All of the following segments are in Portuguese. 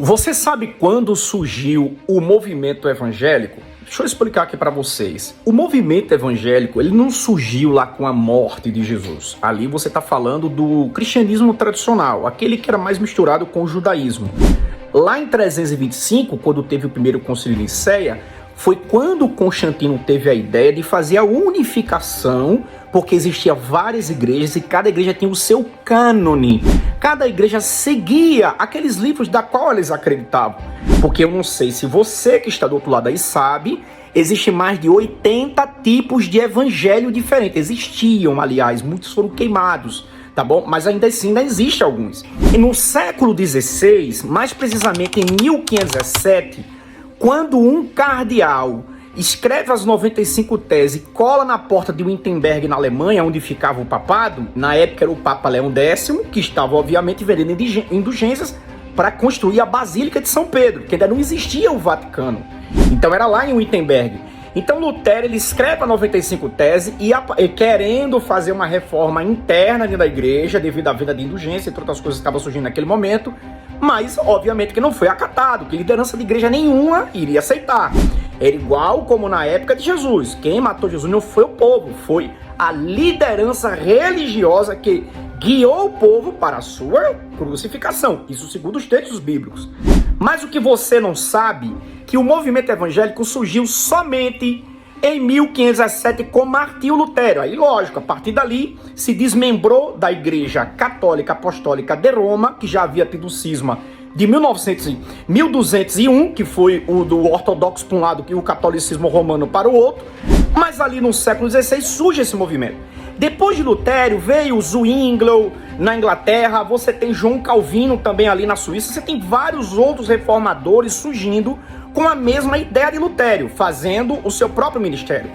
Você sabe quando surgiu o movimento evangélico? Deixa eu explicar aqui para vocês. O movimento evangélico, ele não surgiu lá com a morte de Jesus. Ali você está falando do cristianismo tradicional, aquele que era mais misturado com o judaísmo. Lá em 325, quando teve o primeiro concílio de Nicéia, foi quando Constantino teve a ideia de fazer a unificação, porque existiam várias igrejas e cada igreja tinha o seu cânone. Cada igreja seguia aqueles livros da qual eles acreditavam. Porque eu não sei se você que está do outro lado aí sabe, existem mais de 80 tipos de evangelho diferentes. Existiam, aliás, muitos foram queimados, tá bom? Mas ainda assim ainda existem alguns. E no século XVI, mais precisamente em 1517, quando um cardeal escreve as 95 teses e cola na porta de Wittenberg, na Alemanha, onde ficava o papado, na época era o Papa Leão X, que estava obviamente vendendo indulgências para construir a Basílica de São Pedro, que ainda não existia o Vaticano. Então era lá em Wittenberg. Então Lutero ele escreve a 95 teses e querendo fazer uma reforma interna dentro da igreja, devido à venda de indulgência, entre outras coisas que estavam surgindo naquele momento, mas obviamente que não foi acatado, que liderança de igreja nenhuma iria aceitar. Era igual como na época de Jesus. Quem matou Jesus não foi o povo, foi a liderança religiosa que guiou o povo para a sua crucificação. Isso segundo os textos bíblicos. Mas o que você não sabe, que o movimento evangélico surgiu somente em 1517 com Martinho Lutero. Aí, lógico, a partir dali se desmembrou da Igreja Católica Apostólica de Roma, que já havia tido o cisma de 1201, que foi o do ortodoxo para um lado e o catolicismo romano para o outro. Mas ali no século XVI surge esse movimento. Depois de Lutero veio Zwingli na Inglaterra, você tem João Calvino também ali na Suíça, você tem vários outros reformadores surgindo com a mesma ideia de Lutero, fazendo o seu próprio ministério.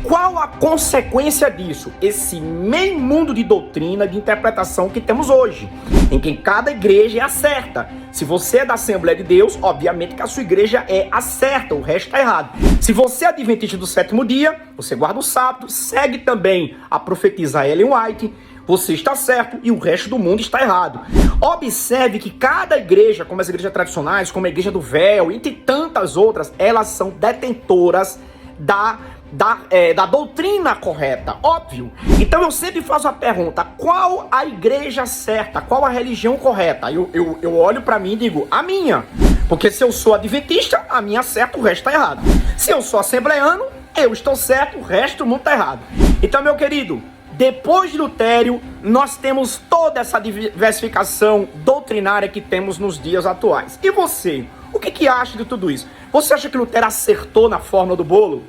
Qual a consequência disso? Esse meio mundo de doutrina, de interpretação que temos hoje, em que cada igreja é a certa. Se você é da Assembleia de Deus, obviamente que a sua igreja é a certa, o resto está errado. Se você é adventista do sétimo dia, você guarda o sábado, segue também a profetisa Ellen White, você está certo e o resto do mundo está errado. Observe que cada igreja, como as igrejas tradicionais, como a Igreja do Véu, entre tantas outras, elas são detentoras da doutrina correta, óbvio. Então eu sempre faço a pergunta, qual a igreja certa, qual a religião correta? Eu olho para mim e digo, a minha. Porque se eu sou adventista, a minha certa, o resto tá errado. Se eu sou assembleano, eu estou certo, o resto do mundo tá errado. Então, meu querido, depois de Lutero, nós temos toda essa diversificação doutrinária que temos nos dias atuais. E você, o que acha de tudo isso? Você acha que Lutero acertou na fórmula do bolo?